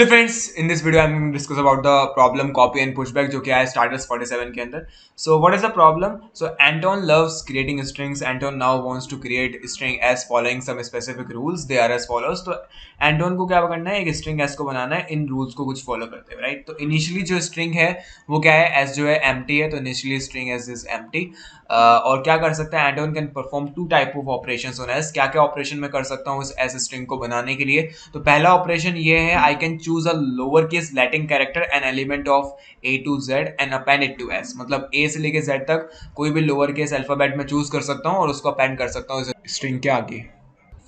Hello friends, in this video I am discuss about the problem copy and pushback जो कि है starters 47 के अंदर. So what is the problem? So Anton loves creating strings. Anton now wants to create string S following some specific rules. They are as follows. तो Anton को क्या करना है? एक स्ट्रिंग एस को बनाना है इन रूल्स को कुछ फॉलो करते हुए, राइट? तो इनिशियली जो स्ट्रिंग है वो क्या है? एस जो है एम्प्टी है. तो initially string S is empty. और क्या कर सकता है? Anton can perform two type of operations on S. क्या क्या ऑपरेशन मैं कर सकता हूँ इस एस स्ट्रिंग को बनाने के लिए? तो पहला ऑपरेशन ये है, I can choose a lower case Latin character an element of A to Z and append it to S. मतलब ए से लेके जेड तक कोई भी लोअर केस अल्फाबेट में चूज कर सकता हूँ और उसको अपेंड कर सकता हूँ इस स्ट्रिंग के आगे.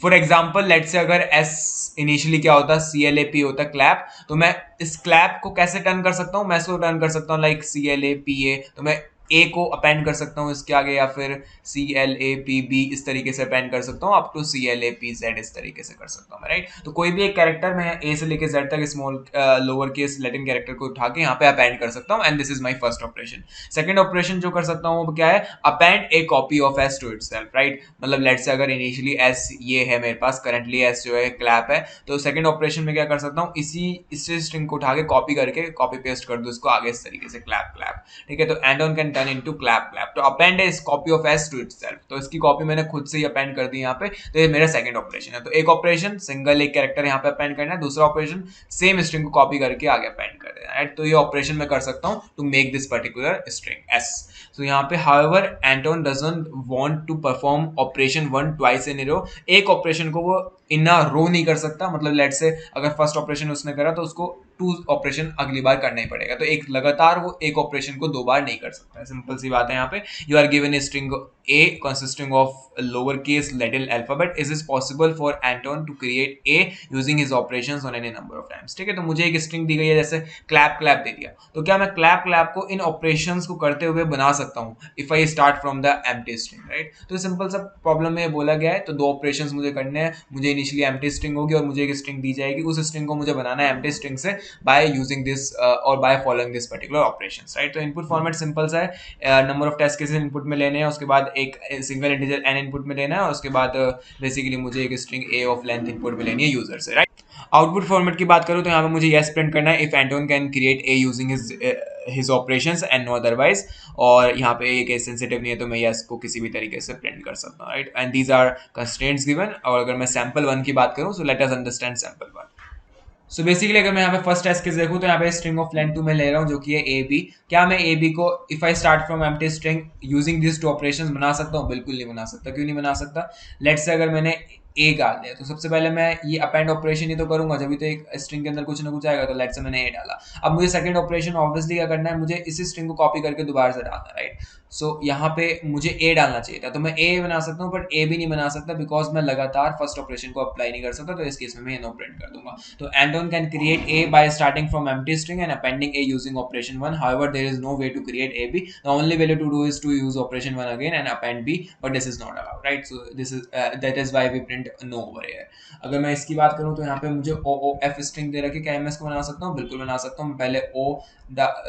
फॉर एग्जाम्पल लेट से अगर एस इनिशियली क्या होता है? सी एल ए पी होता है क्लैप. तो मैं इस क्लैप को कैसे टर्न कर सकता हूँ? मैं इसको टर्न कर सकता हूँ like C L A P A. तो मैं ए को अपेंड कर सकता हूँ इसके आगे, या फिर C L A P B इस तरीके से अपेंड कर सकता हूँ, up to C L A P Z इस तरीके से कर सकता हूँ, राइट? तो कोई भी एक कैरेक्टर मैं ए से लेके जेड तक small lower case Latin character को उठा के यहाँ पे अपेंड कर सकता हूँ. And this is my first operation. Second operation जो कर सकता हूँ वो क्या है? Append a copy of S to itself, right? मतलब लेट से अगर इनिशियली एस ये है मेरे पास, करंटली एस जो है क्लैप है, तो सेकंड ऑपरेशन में क्या कर सकता हूँ? इस स्ट्रिंग को उठा के कॉपी करके कॉपी पेस्ट कर दो इसको आगे इस तरीके से क्लैप क्लैप. ठीक है, तो Anton can turn into clap clap. तो append is copy of S to itself. तो इसकी कॉपी मैंने खुद से ही अपेंड कर दी यहाँ पे. तो ये मेरा सेकंड ऑपरेशन है. तो एक ऑपरेशन सिंगल एक कैरेक्टर यहाँ पे अपेंड करना है, दूसरा ऑपरेशन सेम स्ट्रिंग को कॉपी करके आगे अपेंड कर देना, राइट? तो ये ऑपरेशन मैं कर सकता हूँ to make this particular string S. तो यहाँ पे however Anton doesn't want to perform operation one twice in row. एक ऑपरेशन को वो इन अ रो नहीं कर सकता. मतलब लेट से अगर फर्स्ट ऑपरेशन उसने करा तो उसको टू ऑपरेशन अगली बार करना ही पड़ेगा. तो एक लगातार वो एक ऑपरेशन को दो बार नहीं कर सकता. सिंपल सी बात है. यहाँ पे you are given a string A consisting of lower case Latin alphabet. Is possible for Anton to create A using his operations on any number of times. ठीक है, तो मुझे एक स्ट्रिंग दी गई है, जैसे क्लैप क्लैप दे दिया. तो क्या मैं क्लैप क्लैप को इन ऑपरेशंस को करते हुए बना सकता हूँ if I start from the empty string, right? तो सिंपल सा प्रॉब्लम में बोला गया है. तो दो ऑपरेशंस मुझे करने हैं. मुझे इनिशियली एम्प्टी स्ट्रिंग होगी और मुझे एक स्ट्रिंग दी जाएगी. उस स्ट्रिंग को मुझे बनाना है एम्प्टी स्ट्रिंग से बाय यूजिंग दिस और by following this particular operations, right? तो इनपुट फॉर्मेट सिंपल सा है. Number of test cases input में लेने हैं, उसके बाद एक सिंगल इंटीजर एन इनपुट में लेना है, और उसके बाद बेसिकली मुझे एक string A of length input में लेनी है यूजर से, राइट? आउटपुट फॉर्मेट की बात करूं तो यहाँ पे मुझे यस प्रिंट करना है if Anton can create A using his operations and no otherwise. और यहाँ पे एक सेंसिटिव नहीं है तो मैं यस को किसी भी तरीके से प्रिंट कर सकता हूँ, right? And these are constraints given. और अगर मैं सैम्पल वन की बात करूँ, so let us understand sample one. So basically अगर मैं यहाँ पे फर्स्ट टेस्ट केस देखूँ तो यहाँ पे स्ट्रिंग ऑफ लेंथ 2 में ले रहा हूँ जो कि है ए बी. क्या मैं ए बी को if I start from empty string using this two operations बना सकता हूँ? बिल्कुल नहीं बना सकता. क्यों नहीं बना सकता? लेट से अगर मैंने ए डाल दिया तो सबसे पहले मैं ये अपेंड ऑपरेशन ही तो करूंगा, जब भी तो एक स्ट्रिंग के अंदर कुछ ना कुछ आएगा. तो लेट से मैंने ए डाला. अब मुझे सेकंड ऑपरेशन ऑब्वियसली क्या करना है? मुझे इसी स्ट्रिंग को कॉपी करके दोबारा से डालना, राइट? सो यहाँ पे मुझे ए डालना चाहिए था, तो मैं ए बना सकता हूँ बट ए भी नहीं बना सकता बिकॉज मैं लगातार फर्स्ट ऑपरेशन को अप्लाई नहीं कर सकता. तो इस केस में मैं नो प्रिंट कर दूंगा. तो Anton can create A by starting from empty string and appending A using operation one. However there is no way to create A B. The only way to do is to use operation one again and append B, but this is not allowed, right? So this is that is why we print no over here. अगर मैं इसकी बात करूं तो यहाँ पे मुझे ओ O F string दे रखी. क्या मैं इसको बना सकता हूँ? बिल्कुल बना सकता हूँ. मैं पहले ओ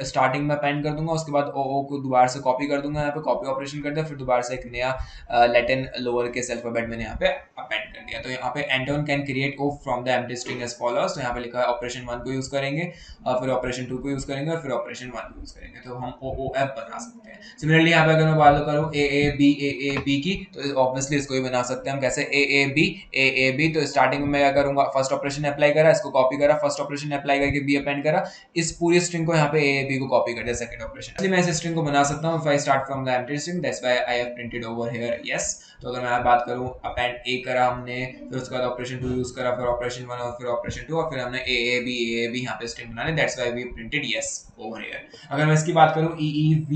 स्टार्टिंग में अपेंड कर दूंगा, उसके बाद ओ ओ को दोबारा से कॉपी कर दूंगा. यहाँ पे कॉपी ऑपरेशन कर दिया, फिर दोबारा से एक नया लैटिन लोअर केस अल्फाबेट मैंने यहाँ पे अपेंड कर दिया. तो यहाँ पे Anton can create O from the empty string as follows. तो यहाँ पे लिखा है ऑपरेशन वन को यूज करेंगे, फिर ऑपरेशन टू को यूज करेंगे और फिर ऑपरेशन वन को यूज करेंगे. तो हम ओ ओ एफ बना सकते हैं. सिमिलरली यहाँ पे अगर मैं बात करूँ ए ए बी की, तो ऑब्वियसली इसको ही बना सकते हैं हम. कैसे? ए ए बी. तो स्टार्टिंग में मैं क्या करूंगा? फर्स्ट ऑपरेशन अप्लाई करा, इसको कॉपी करा, फर्स्ट ऑपरेशन अप्लाई करके बी अपेंड करा, इस पूरी स्ट्रिंग को यहाँ पे ए बी को कॉपी कर दिया सेकंड ऑपरेशन. मैं इस स्ट्रिंग को बना सकता हूँ if I start from the empty string. That's why I have printed over here yes. तो अगर मैं बात करूँ, अपेंड ए करा हमने, फिर उसके बाद ऑपरेशन टू यूज करा, फिर ऑपरेशन वन और फिर ऑपरेशन टू, और फिर हमने ए बी यहाँ पे स्ट्रिंग बनाने. That's why we printed yes over here. अगर मैं इसकी बात करूँ ई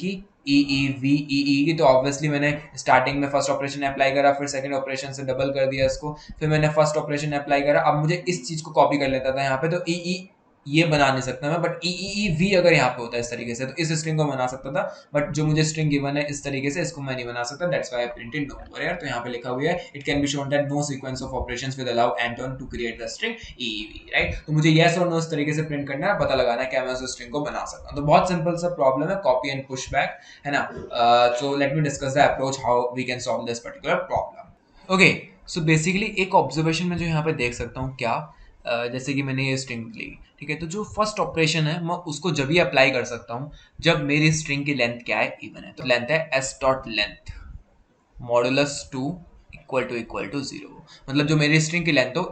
की की, तो ऑब्वियसली मैंने स्टार्टिंग में फर्स्ट ऑपरेशन अप्लाई करा, फिर सेकंड ऑपरेशन से डबल कर दिया इसको, फिर मैंने फर्स्ट ऑपरेशन अप्लाई करा. अब मुझे इस चीज को कॉपी कर लेता था यहाँ पे, तो ई ये बना नहीं सकता मैं. बट वी अगर यहाँ पे होता है इस तरीके से, तो इस स्ट्रिंग को बना सकता था. बट जो मुझे स्ट्रिंग गिवन है इस तरीके से, इसको मैं नहीं बना सकता. That's why I printed no over here. तो यहाँ पे लिखा हुआ है it can be shown that no sequence of operations will allow Anton to create the string EV, right? तो मुझे यस और नो इस तरीके से प्रिंट करना है, पता लगाना है क्या मैं उस स्ट्रिंग को बना सकता हूँ. तो बहुत सिंपल सा प्रॉब्लम है, कॉपी एंड पुश बैक, है ना? So let me discuss the approach how we can solve this particular problem. Okay, so basically एक ऑब्जर्वेशन में जो यहाँ पे देख सकता हूँ, क्या जैसे कि मैंने ये स्ट्रिंग ली, ठीक है, तो जो फर्स्ट ऑपरेशन है मैं उसको जब भी अप्लाई कर सकता हूँ जब मेरी स्ट्रिंग की लेंथ क्या है, इवन है। तो लेंथ है S dot length modulus 2 equal to 0, मतलब जो मेरी स्ट्रिंग की लेंथ हो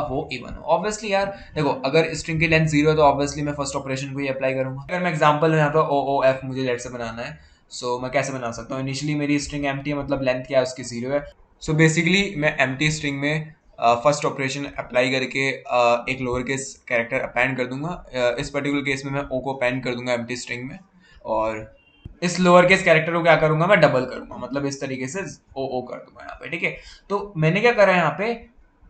वो इवन हो। ऑब्वियसली यार देखो, अगर स्ट्रिंग की लेंथ 0 है तो ऑब्वियसली मैं फर्स्ट ऑपरेशन को ही अप्लाई करूंगा। अगर मैं एग्जांपल में यहाँ पे ओ ओ एफ मुझे लेट से बनाना है, सो मैं कैसे बना सकता हूँ? इनिशियली मेरी स्ट्रिंग एम्प्टी है, मतलब लेंथ क्या है उसकी 0 है। सो बेसिकली मैं एम्प्टी स्ट्रिंग में फर्स्ट ऑपरेशन अप्लाई करके एक लोअर केस कैरेक्टर अपेंड कर दूंगा। इस पर्टिकुलर केस में मैं ओ को अपेंड कर दूंगा एम्प्टी स्ट्रिंग में, और इस लोअर केस कैरेक्टर को क्या करूंगा, मैं डबल करूंगा, मतलब इस तरीके से ओ ओ कर दूंगा यहाँ पे, ठीक है। तो मैंने क्या करा यहाँ पे,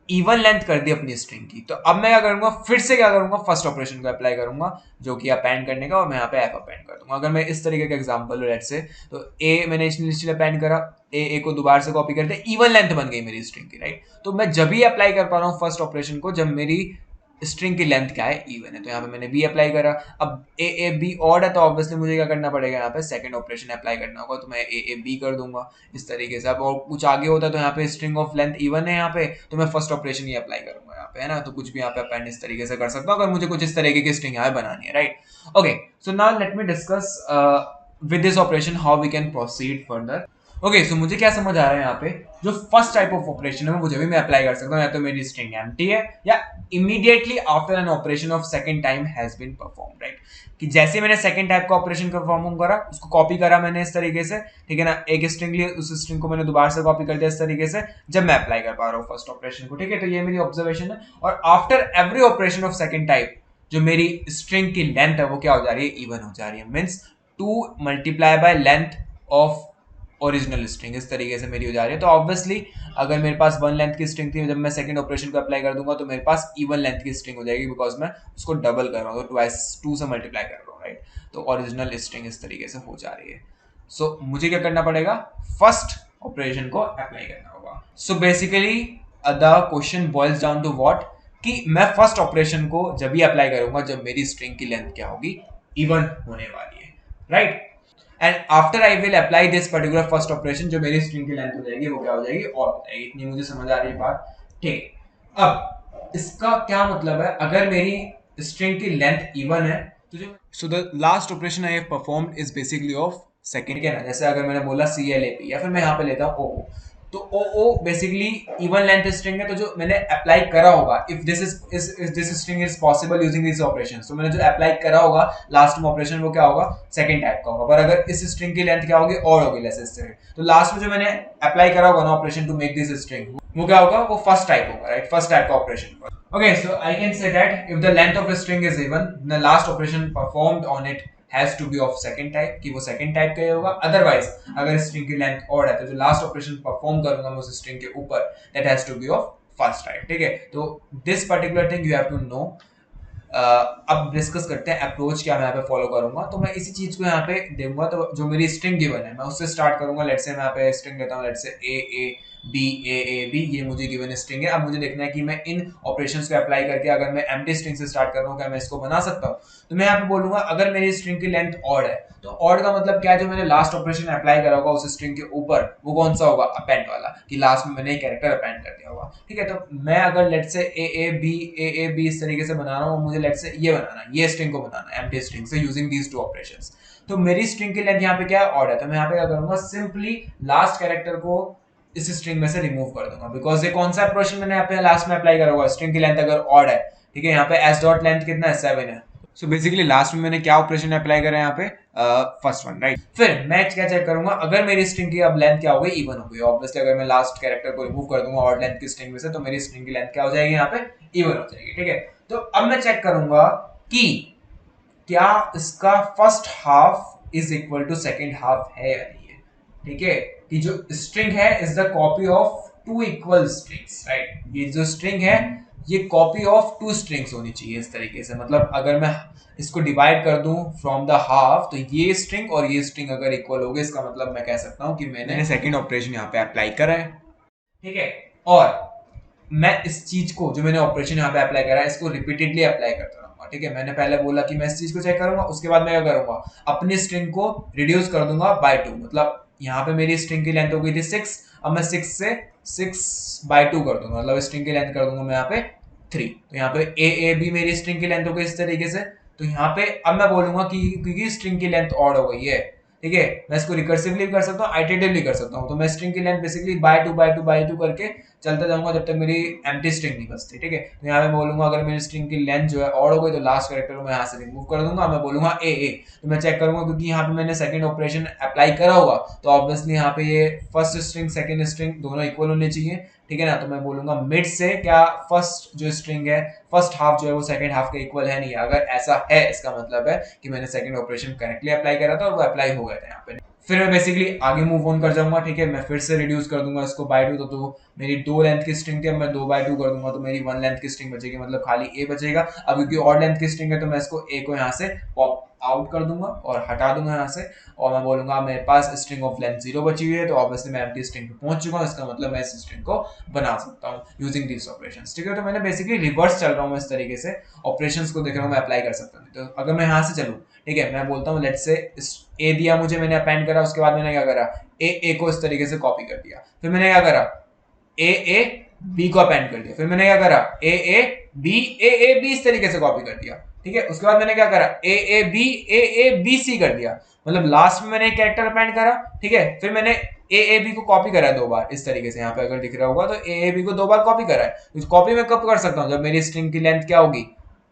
इवन लेंथ कर दी अपनी स्ट्रिंग की। तो अब मैं क्या करूंगा, फिर से क्या करूंगा, फर्स्ट ऑपरेशन को अप्लाई करूंगा जो कि अपेंड करने का, और मैं यहाँ पे एफ अपेंड कर दूंगा। अगर मैं इस तरीके का एग्जांपल लेट से, तो ए मैंने इनिशियली अपेंड करा, ए को दोबारा से कॉपी करते, इवन लेंथ बन गई मेरी स्ट्रिंग की, राइट। तो मैं जब भी अप्लाई कर पा रहा हूँ फर्स्ट ऑपरेशन को जब मेरी स्ट्रिंग की लेंथ क्या है, इवन है। तो यहाँ पे मैंने बी अप्लाई करा। अब ए बी ऑड है तो ऑब्वियसली मुझे क्या करना पड़ेगा, यहाँ पे सेकंड ऑपरेशन अप्लाई करना होगा, तो मैं ए बी कर दूंगा इस तरीके से। अब और कुछ आगे होता है तो यहाँ पे स्ट्रिंग ऑफ लेंथ इवन है यहाँ पे, तो मैं फर्स्ट ऑपरेशन ही अप्लाई करूंगा यहाँ पे, है ना। तो कुछ भी यहाँ पे अपेंड इस तरीके से कर सकता हूँ अगर मुझे कुछ इस तरीके की स्ट्रिंग यहाँ बनानी है, right. Okay, so now let me discuss with this operation how we can proceed further. Okay, so मुझे क्या समझ आ रहा है यहाँ पे, जो फर्स्ट टाइप ऑफ ऑपरेशन है वो जब भी मैं अप्लाई कर सकता हूँ, या तो मेरी स्ट्रिंग एम्प्टी है या immediately after an operation of second time has been perform, right. कि जैसे मैंने सेकंड टाइप का ऑपरेशन परफॉर्म करा, उसको कॉपी करा मैंने इस तरीके से, ठीक है ना। एक स्ट्रिंग ली, उस स्ट्रिंग को मैंने दोबारा से कॉपी कर दिया इस तरीके से जब मैं अप्लाई कर पा रहा हूँ फर्स्ट ऑपरेशन को, ठीक है। तो ये मेरी ऑब्जर्वेशन है। और after every operation of second type जो मेरी स्ट्रिंग की लेंथ है वो क्या हो जा रही है, इवन हो जा रही है। Means 2 multiply by length of original string, इस तरीके से मेरी हो जा रही है। तो ऑब्वियसली अगर मेरे पास 1 लेंथ की स्ट्रिंग थी, जब मैं सेकंड ऑपरेशन को अप्लाई कर दूंगा तो मेरे पास इवन लेंथ की स्ट्रिंग हो जाएगी, बिकॉज मैं उसको डबल कर रहा हूँ, तो 2 से मल्टीप्लाई कर रहा हूँ, राइट। तो ओरिजिनल स्ट्रिंग इस तरीके से हो जा रही है। सो मुझे क्या करना पड़ेगा, फर्स्ट ऑपरेशन को अप्लाई करना होगा। So basically the question boils down to what, कि मैं फर्स्ट ऑपरेशन को जब भी अप्लाई करूंगा जब मेरी स्ट्रिंग की लेंथ क्या होगी, इवन होने वाली है, right. And after I will apply this particular first operation जो मेरी स्ट्रिंग की लेंथ हो जाएगी वो क्या हो जाएगी, और हो जाएगी। इतनी मुझे समझ आ रही है बात, ठीक। अब इसका क्या मतलब है, अगर मेरी स्ट्रिंग की लेंथ इवन है तो जो so the last operation I have performed is basically of second, है ना। जैसे अगर मैंने बोला सी एल ए पी, या फिर मैं यहाँ पे लेता हूँ ओ, तो ओ ओ बेसिकली इवन लेंथ स्ट्रिंग है। तो जो मैंने अप्लाई करा होगा, if this string is possible using this operations, तो मैंने जो अप्लाई करा होगा लास्ट में ऑपरेशन वो क्या होगा, सेकंड टाइप का होगा। पर अगर इस स्ट्रिंग की लेंथ क्या होगी, और होगी लेस स्ट्रिंग, तो लास्ट में जो मैंने अप्लाई करा होगा ना operation to make this string, वो क्या होगा, वो फर्स्ट टाइप होगा, राइट। फर्स्ट टाइप का operation. Okay, so I can say that if the length of a string is even, the last operation performed on it has to be of second type, कि वो second type का ही होगा। Otherwise, अगर string की length odd है तो जो last operation perform करूँगा मैं उस string के ऊपर, that has to be of first type, ठीक है। तो this particular thing you have to know। अब डिस्कस करते हैं अप्रोच क्या मैं यहाँ पे फॉलो करूंगा। तो मैं इसी चीज को यहाँ पे दूंगा, तो जो मेरी स्ट्रिंग गिवन है मैं उससे स्टार्ट करूंगा। लेट से मैं यहाँ पे स्ट्रिंग लेता हूँ, लेट से ए ए बी, ये मुझे गिवन स्ट्रिंग है। अब मुझे देखना है कि मैं इन ऑपरेशंस को अप्लाई करके, अगर मैं एम्प्टी स्ट्रिंग से स्टार्ट कर रहा हूँ, क्या मैं इसको बना सकता हूँ। तो मैं यहाँ पे बोलूंगा अगर मेरी स्ट्रिंग की लेंथ ऑड है, तो ऑड का मतलब क्या है, जो मैंने लास्ट ऑपरेशन अप्लाई करा होगा उस स्ट्रिंग के ऊपर वो कौन सा होगा, अपेंड वाला, कि लास्ट में मैंने एक कैरेक्टर अपेंड कर दिया होगा, ठीक है। तो मैं अगर लेट से ए ए बी इस तरीके से बना रहा हूँ, मुझे लेट से ये बनाना है, ये स्ट्रिंग को बनाना है एम्प्टी स्ट्रिंग से यूजिंग दीज टू ऑपरेशंस। तो मेरी स्ट्रिंग की लेंथ यहाँ पे क्या है, ऑड है। तो मैं यहाँ पे क्या करूंगा, सिंपली लास्ट कैरेक्टर को इस स्ट्रिंग में से रिमूव कर दूंगा, बिकॉज ये कौन सा ऑपरेशन मैंने यहाँ पे लास्ट में अप्लाई करा होगा, स्ट्रिंग की लेंथ अगर ऑड है, ठीक है। यहाँ पे एस डॉट लेंथ कितना है, 7 है। सो बेसिकली लास्ट में मैंने क्या ऑपरेशन अप्लाई करा है यहाँ पे, फर्स्ट वन, राइट। फिर मैं क्या चेक करूंगा, अगर मेरी स्ट्रिंग की अब लेंथ क्या हो गई, इवन हो गई। ऑब्वियसली अगर मैं लास्ट कैरेक्टर को रिमूव कर दूंगा ऑड लेंथ की स्ट्रिंग में से, तो मेरी स्ट्रिंग की लेंथ क्या हो जाएगी, यहाँ पे इवन हो जाएगी, ठीक है। तो अब मैं चेक करूंगा कि क्या इसका first half is equal to second half है या नहीं है, ठीक है। कि जो स्ट्रिंग है is the copy of two equal strings, right. ये जो स्ट्रिंग है ये कॉपी ऑफ टू स्ट्रिंग्स होनी चाहिए इस तरीके से। मतलब अगर मैं इसको डिवाइड कर दूं फ्रॉम द हाफ, तो ये स्ट्रिंग और ये स्ट्रिंग अगर इक्वल हो गए, इसका मतलब मैं कह सकता हूं कि मैंने सेकंड ऑपरेशन यहाँ पे अप्लाई करा है, ठीक है। और मैं इस चीज को, जो मैंने ऑपरेशन यहाँ पे अप्लाई करा है, इसको रिपीटेडली अप्लाई करता रहूंगा, ठीक है। मैंने पहले बोला कि मैं इस चीज को चेक करूंगा, उसके बाद मैं क्या करूंगा, अपनी स्ट्रिंग को रिड्यूस कर दूंगा बाय 2। मतलब यहाँ पे मेरी स्ट्रिंग की लेंथ हो गई थी 6, अब मैं 6 से 6/2 कर दूंगा, मतलब स्ट्रिंग की लेंथ कर दूंगा मैं यहाँ पे 3। तो यहाँ पे ए बी मेरी स्ट्रिंग की लेंथ हो गई इस तरीके से। तो यहाँ पे अब मैं बोलूंगा कि क्योंकि स्ट्रिंग की लेंथ ऑड हो गई है, ठीक है, मैं इसको रिकर्सिवली कर सकता हूँ, आइटरेटिवली कर सकता हूँ। तो मैं स्ट्रिंग की लेंथ बेसिकली बाय टू करके चलता जाऊंगा जब तक मेरी एम्प्टी स्ट्रिंग नहीं बचती, ठीक है। तो यहाँ पे बोलूंगा अगर मेरी स्ट्रिंग की लेंथ जो है ऑड हो गई तो लास्ट कैरेक्टर को मैं यहाँ से रिमूव कर दूंगा, मैं बोलूंगा ए। तो मैं चेक करूंगा क्योंकि यहाँ पे मैंने सेकंड ऑपरेशन अप्लाई करा होगा, तो ऑब्वियसली यहाँ पे ये फर्स्ट स्ट्रिंग सेकंड स्ट्रिंग दोनों इक्वल होने चाहिए, ठीक है ना। तो मैं बोलूंगा मिड से क्या फर्स्ट जो स्ट्रिंग है, फर्स्ट हाफ जो है वो सेकंड हाफ के इक्वल है नहीं। अगर ऐसा है इसका मतलब है कि मैंने सेकंड ऑपरेशन करेक्टली अप्लाई करा था और वो अप्लाई हो गया था यहाँ पे। फिर मैं बेसिकली आगे मूव ऑन कर जाऊंगा, ठीक है। मैं फिर से रिड्यूस कर दूंगा इसको बाय टू, तो मेरी 2 लेंथ की स्ट्रिंग थी, अब मैं 2/2 कर दूंगा तो मेरी 1 लेंथ की स्ट्रिंग बचेगी, मतलब खाली ए बचेगा। अब क्योंकि ऑड लेंथ की स्ट्रिंग है तो मैं इसको ए को यहाँ से पॉप आउट कर दूंगा और हटा दूंगा यहाँ से, और मैं बोलूंगा मेरे पास स्ट्रिंग ऑफ लेंथ 0 बची हुई है। तो ऑब्वियसली मैं एम्प्टी स्ट्रिंग पे पहुंच चुका हूँ, इसका मतलब मैं इस स्ट्रिंग को बना सकता हूँ यूजिंग दिस ऑपरेशंस, ठीक है। तो मैंने बेसिकली रिवर्स चल रहा हूँ, इस तरीके से ऑपरेशंस को देख रहा हूँ, मैं अप्लाई कर सकता हूँ। तो अगर मैं यहाँ से चलूँ, ठीक है, मैं बोलता हूँ लेट्स से ए दिया मुझे, मैंने अपेंड करा, उसके बाद मैंने क्या करा, ए को इस तरीके से कॉपी कर दिया, फिर मैंने क्या करा, ए बी को अपेंड कर दिया, फिर मैंने क्या करा, ए बी इस तरीके से कॉपी कर दिया, ठीक है। उसके बाद मैंने क्या करा, ए बी सी कर दिया, मतलब लास्ट में मैंने एक कैरेक्टर अपेंड करा, ठीक है। फिर मैंने ए बी को कॉपी करा है 2 बार इस तरीके से, यहाँ पे अगर दिख रहा होगा तो ए बी को 2 बार कॉपी करा है। तो कॉपी मैं कब कर सकता हूँ, जब मेरी स्ट्रिंग की लेंथ क्या होगी,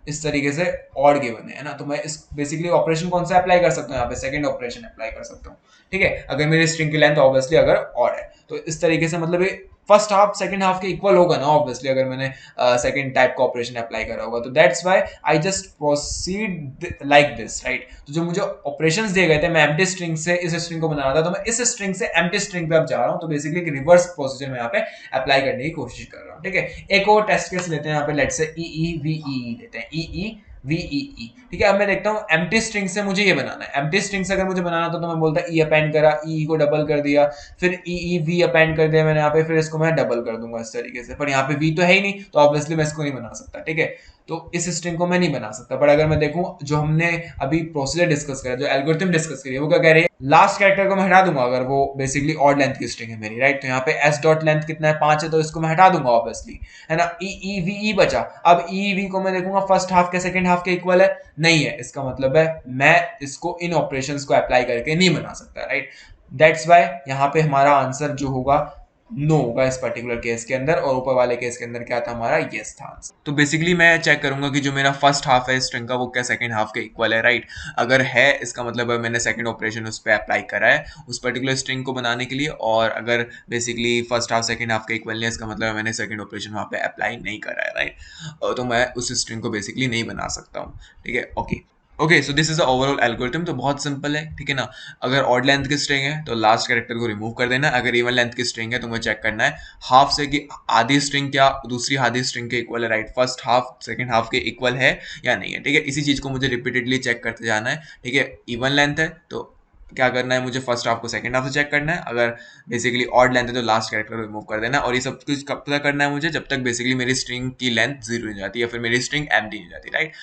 इस तरीके से ऑड गिवन है ना। तो मैं इस बेसिकली ऑपरेशन कौन सा अप्लाई कर सकता हूँ, यहाँ पे सेकंड ऑपरेशन अप्लाई कर सकता हूँ, ठीक है। अगर मेरी स्ट्रिंग की लेंथ ऑब्वियसली अगर ऑड है तो इस तरीके से, मतलब ये फर्स्ट हाफ सेकंड हाफ के इक्वल होगा ना ऑब्वियसली, अगर मैंने सेकंड टाइप का ऑपरेशन अप्लाई करा होगा। तो that's why I just proceed like this, right. तो जो मुझे ऑपरेशंस दिए गए थे, मैं एम्प्टी स्ट्रिंग से इस स्ट्रिंग को बनाना था, तो मैं इस स्ट्रिंग से एम्प्टी स्ट्रिंग पे अब जा रहा हूँ। तो बेसिकली एक रिवर्स प्रोसीजर में यहाँ पे अप्लाई करने की कोशिश कर रहा हूँ, ठीक है। एक और टेस्ट केस लेते हैं यहाँ पे, लेट्स से ई लेते हैं, ई वीई, ठीक है। अब मैं देखता हूँ एम्प्टी स्ट्रिंग से मुझे ये बनाना है, एम्प्टी स्ट्रिंग से अगर मुझे बनाना था तो मैं बोलता ई अपेंड करा, ई को डबल कर दिया, फिर ई वी अपेंड कर दिया मैंने यहाँ पे, फिर इसको मैं डबल कर दूंगा इस तरीके से। पर यहाँ पे वी तो है ही नहीं, तो ऑब्वियसली मैं इसको नहीं बना सकता, ठीक है। तो इस स्ट्रिंग को मैं नहीं बना सकता। पर अगर मैं देखूं जो हमने अभी प्रोसीजर डिस्कस करा, जो एल्गोरिथम डिस्कस करी है, वो क्या कह रही है, लास्ट कैरेक्टर को मैं हटा दूंगा अगर वो बेसिकली ऑड लेंथ की स्ट्रिंग है मेरी, राइट। तो यहाँ पे एस डॉट लेंथ कितना है, 5 है, तो इसको मैं हटा दूंगा ऑब्वियसली, है ना। ई वी बचा, अब ई वी को मैं देखूंगा फर्स्ट हाफ के सेकंड हाफ के इक्वल है नहीं है, इसका मतलब है मैं इसको इन ऑपरेशंस को अप्लाई करके नहीं बना सकता, राइट। दैट्स व्हाई यहाँ पे हमारा आंसर जो होगा नो होगा इस पर्टिकुलर केस के अंदर, और ऊपर वाले केस के अंदर क्या था, हमारा यस था आंसर। तो बेसिकली मैं चेक करूंगा कि जो मेरा फर्स्ट हाफ है स्ट्रिंग का वो क्या सेकंड हाफ के इक्वल है, राइट। अगर है इसका मतलब है मैंने सेकंड ऑपरेशन उस पर अप्लाई करा है उस पर्टिकुलर स्ट्रिंग को बनाने के लिए, और अगर basically first half second half के इक्वल नहीं है, इसका मतलब है मैंने सेकंड ऑपरेशन वहाँ पे अप्लाई नहीं करा है, राइट। तो मैं उस स्ट्रिंग को बेसिकली नहीं बना सकता हूँ, ठीक है। Okay so this is the overall algorithm. तो बहुत सिंपल है, ठीक है ना। अगर ऑड लेंथ की स्ट्रिंग है तो लास्ट कैरेक्टर को रिमूव कर देना, अगर इवन लेंथ की स्ट्रिंग है तो मुझे चेक करना है हाफ से कि आधी स्ट्रिंग क्या दूसरी आधी स्ट्रिंग के इक्वल है, right. First half second half के इक्वल है या नहीं है, ठीक है। इसी चीज को मुझे रिपीटेडली चेक करते जाना है, ठीक है। इवन लेंथ है तो क्या करना है, मुझे फर्स्ट हाफ को सेकंड हाफ से चेक करना है, अगर बेसिकली ऑड लेंथ है तो लास्ट कैरेक्टर को रिमूव कर देना है। और ये सब कुछ कब तक करना है मुझे, जब तक बेसिकली मेरी स्ट्रिंग की लेंथ 0 हो जाती है या फिर मेरी स्ट्रिंग एम्प्टी हो जाती है, right.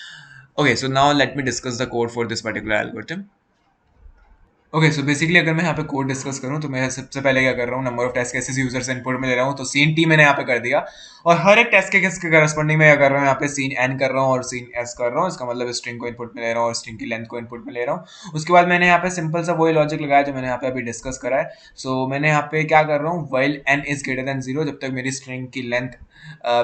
Okay, so now let me discuss the code for this particular algorithm. Okay so basically अगर मैं यहाँ पे कोड डिस्कस करूँ तो मैं सबसे पहले क्या कर रहा हूँ, number of test cases user से इनपुट में ले रहा हूँ, तो सीन टी मैंने यहाँ पे कर दिया, और हर एक टेस्ट केस के करस्पॉन्डिंग में क्या कर रहा हूँ, यहाँ पे सीन एन कर रहा हूँ और सीन एस कर रहा हूँ। इसका मतलब स्ट्रिंग को इनपुट में ले रहा हूँ और स्ट्रिंग की लेंथ को इनपुट में ले रहा हूँ। उसके बाद मैंने यहाँ पे सिंपल सा वही लॉजिक लगाया जो मैंने यहाँ पे अभी डिस्कस करा है। सो मैंने यहाँ पे क्या कर रहा हूँ, while N is greater than 0, जब तक मेरी स्ट्रिंग की लेंथ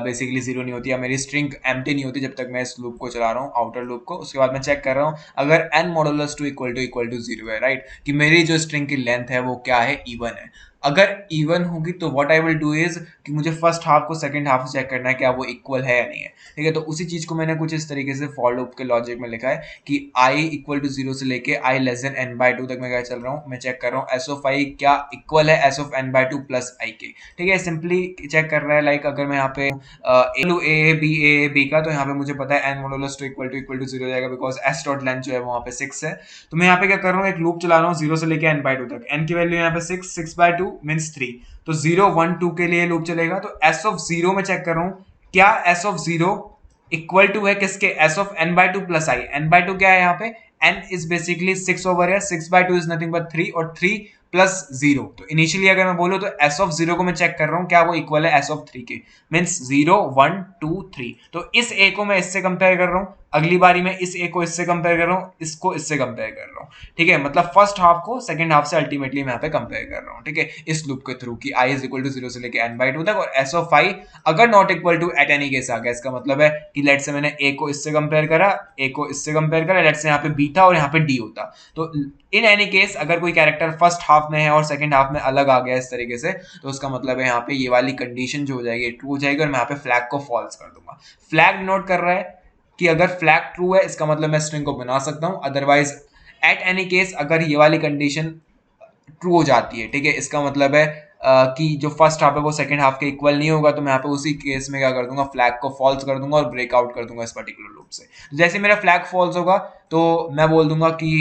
बेसिकली 0 नहीं होती या मेरी स्ट्रिंग एम्प्टी नहीं होती, जब तक मैं इस लूप को चला रहा हूँ, आउटर लूप को। उसके बाद मैं चेक कर रहा हूँ अगर N modulus two equal to 0 है, राइट, कि मेरी जो स्ट्रिंग की लेंथ है वो क्या है, इवन है। अगर इवन होगी तो what I will do is कि मुझे फर्स्ट हाफ को सेकंड हाफ से चेक करना है क्या वो इक्वल है या नहीं है, ठीक है। तो उसी चीज को मैंने कुछ इस तरीके से फॉर लूप के लॉजिक में लिखा है कि i इक्वल टू 0 से लेके i लेस देन n/2 तक मैं क्या चल रहा हूँ, मैं चेक कर रहा हूँ s ऑफ i क्या इक्वल है s of n/2 plus i के, ठीक है। सिंपली चेक कर रहा है, लाइक अगर मैं यहाँ पे ए बी का, तो यहाँ पे मुझे पता है n modulus two equal to 0 हो जाएगा, बिकॉज s डॉट लेंथ जो है वहाँ पे 6 है। तो मैं यहाँ पे क्या कर रहा हूँ, एक लूप चला रहा हूँ 0 से लेके n/2 तक, n की वैल्यू यहाँ पे 6/2 मीन्स 3, तो 0 1 2 के लिए लूप चलेगा। तो s ऑफ 0 में चेक कर रहा हूँ क्या s ऑफ 0 इक्वल टू है किसके, s of n/2 plus i। n/2 क्या है यहाँ पे, n इज बेसिकली 6 ओवर है, 6/2 इज नथिंग बट 3, और 3 प्लस 0। तो इनिशियली अगर मैं बोलूँ तो एस ऑफ 0 को मैं चेक कर रहा हूँ क्या वो इक्वल है एस ऑफ 3 के, मीन्स 0 1 2 3। तो इस ए को मैं इससे कंपेयर कर रहा हूँ, अगली बारी में इस ए को इससे कंपेयर कर रहा हूँ, इसको इससे कंपेयर कर रहा हूँ, ठीक है। मतलब फर्स्ट हाफ को सेकंड हाफ से अल्टीमेटली मैं यहाँ पे कंपेयर कर रहा हूँ, ठीक है, इस लूप के थ्रू कि i इज इक्वल टू 0 से लेके n/2 तक, और s ऑफ i अगर not equal to at any case आ गया, इसका मतलब है कि लेट से मैंने a को इससे कंपेयर करा, a को इससे कंपेयर करा, लेट से यहाँ पे b था और यहाँ पे d होता, तो इन एनी केस अगर कोई कैरेक्टर फर्स्ट हाफ में है और सेकंड हाफ में अलग आ गया इस तरीके से, तो उसका मतलब है यहाँ पे ये वाली कंडीशन जो हो जाएगी ट्रू हो जाएगी, और मैं यहाँ पे फ्लैग को फॉल्स कर दूंगा। फ्लैग नोट कर रहा है कि अगर फ्लैग ट्रू है इसका मतलब मैं स्ट्रिंग को बना सकता हूं, अदरवाइज एट एनी केस अगर ये वाली कंडीशन ट्रू हो जाती है, ठीक है, इसका मतलब है कि जो फर्स्ट हाफ है वो सेकंड हाफ के इक्वल नहीं होगा, तो मैं यहाँ पे उसी केस में क्या कर दूंगा, फ्लैग को फॉल्स कर दूंगा और ब्रेकआउट कर दूंगा इस पर्टिकुलर लूप से। तो जैसे मेरा फ्लैग फॉल्स होगा तो मैं बोल दूंगा कि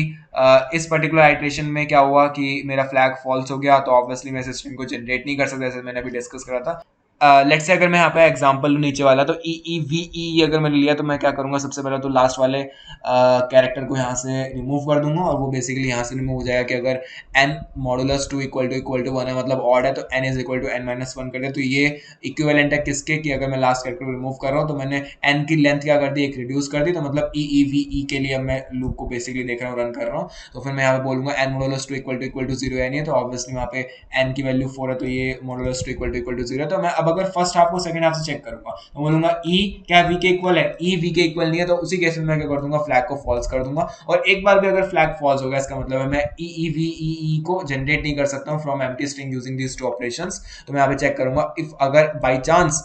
इस पर्टिकुलर आइट्रेशन में क्या हुआ कि मेरा फ्लैग फॉल्स हो गया, तो ऑब्वियसली मैं इस स्ट्रिंग को जनरेट नहीं कर सकता, जैसे मैंने अभी डिस्कस करा था। लेट्स से अगर मैं यहाँ पे एग्जांपल नीचे वाला, तो ई ई वी ई अगर मैंने लिया तो मैं क्या करूँगा, सबसे पहले तो लास्ट वाले कैरेक्टर को यहाँ से रिमूव कर दूंगा, और वो बेसिकली यहाँ से रिमूव हो जाएगा कि अगर n मॉडुलस 2 इक्वल टू 1 है, मतलब ऑड है, तो n is equal to n-1 कर दे, तो ये इक्विवेलेंट है किसके, कि अगर मैं लास्ट कैरेक्टर को रिमूव कर रहा हूँ तो मैंने n की लेंथ क्या कर दी, एक रिड्यूस कर दी, तो मतलब ई ई वी ई के लिए मैं लूप को बेसिकली देख रहा हूँ, रन कर रहा हूँ, तो फिर मैं यहाँ पे बोलूंगा n मॉडुलस 2 इक्वल टू 0 है नहीं है, तो ऑब्वियसली वहाँ पे n की वैल्यू 4 है, तो ये मॉडुलस 2 इक्वल टू 0 है। तो मैं अब अगर फर्स्ट हाफ को सेकंड हाफ से चेक करूंगा तो बोलूंगा ई क्या वी के इक्वल है, ई वी के इक्वल नहीं है, तो उसी केस में मैं क्या कर दूंगा, फ्लैग को फॉल्स कर दूंगा, और एक बार भी अगर फ्लैग फॉल्स होगा इसका मतलब है मैं ई ई वी ई को जनरेट नहीं कर सकता हूँ from empty string using these two operations. तो मैं यहाँ पे चेक करूंगा इफ अगर by chance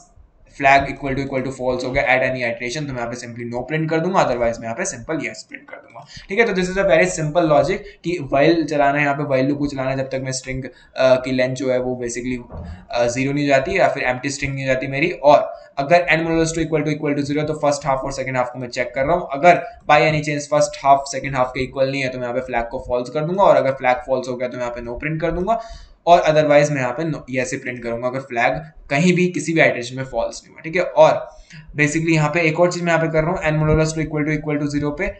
flag equal to false हो गया एट एनी आइट्रेशन, तो मैं यहाँ पे सिंपली नो प्रिंट कर दूंगा, अदरवाइज मैं यहाँ पे सिंपल यस प्रिंट कर दूंगा, ठीक है। तो this is a very simple logic कि वाइल चलाना है, यहाँ पे वाइल लूप को चलाना है जब तक मैं स्ट्रिंग की लेंथ जो है वो बेसिकली 0 नहीं जाती या फिर एम्प्टी स्ट्रिंग नहीं जाती मेरी, और अगर n मॉडुलस 2 इक्वल टू 0 तो फर्स्ट हाफ और सेकंड हाफ को मैं चेक कर रहा हूँ, अगर by any chance first half second half के इक्वल नहीं है तो मैं यहाँ पे फ्लैग को फॉल्स कर दूंगा, और अगर फ्लैग फॉल्स हो गया तो मैं यहाँ पे नो प्रिंट कर दूंगा, और अदरवाइज मैं यहाँ पे ये ऐसे प्रिंट करूंगा अगर फ्लैग कहीं भी किसी भी आइट्रेशन में फॉल्स नहीं हुआ, ठीक है। और बेसिकली यहाँ पे एक और चीज मैं यहाँ पे कर रहा हूँ, n मॉडुलस 2 इक्वल टू 0 पे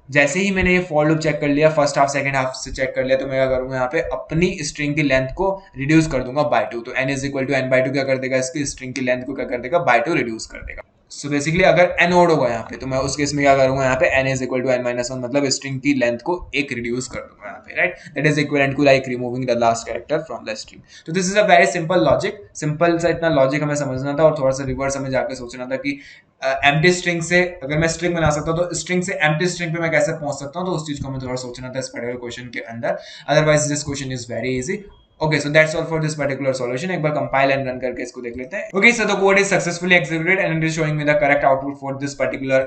जैसे ही मैंने ये फॉर लूप चेक कर लिया, फर्स्ट हाफ सेकंड हाफ से चेक कर लिया, तो मैं क्या करूंगा, यहाँ पे अपनी स्ट्रिंग की लेंथ को रिड्यूस कर दूंगा बाय 2, तो n is equal to n/2 क्या कर देगा, इसकी स्ट्रिंग की लेंथ को क्या कर देगा, बाय 2 रिड्यूस कर देगा। सो बेसिकली अगर n ओड होगा यहाँ पे तो मैं उस केस में क्या करूंगा, यहाँ पे n is equal to n-1, मतलब स्ट्रिंग की लेंथ को एक रिड्यूस कर दूंगा यहाँ पे, right, that is equivalent to like removing the last character from the string. तो this is a very simple logic, simple सा इतना लॉजिक हमें समझना था, और थोड़ा सा रिवर्स हमें जाकर सोचना था कि एम्प्टी स्ट्रिंग से अगर मैं स्ट्रिंग बना सकता हूँ तो स्ट्रिंग से एम्प्टी स्ट्रिंग पे मैं कैसे पहुंच सकता हूँ, तो उस चीज को हमें थोड़ा सोचना था इस पर्टिकुलर क्वेश्चन के अंदर, otherwise this question is very easy. Okay, so that's all for this particular solution. एक बार compile and run करके इसको देख लेते हैं। Okay, so the code is successfully executed and it is showing me the correct output for this particular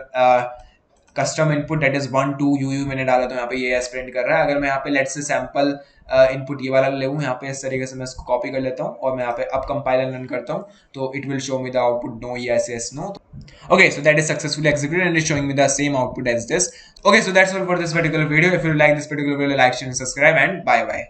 custom input, that is 1 2 UU मैंने डाला, तो यहाँ पे ये प्रिंट कर रहा है। अगर मैं यहाँ पे let's say sample इनपुट ये वाला ले लूँ, यहाँ पे इस तरीके से मैं इसको कॉपी कर लेता हूँ और मैं यहाँ पे अब कंपाइल एंड रन करता हूँ, तो it will show me the output no yes yes no. Okay, so that is successfully executed and it's showing me the same output as this. Okay, so that's all for this particular video. If you like this particular video, like, share and subscribe, and bye bye.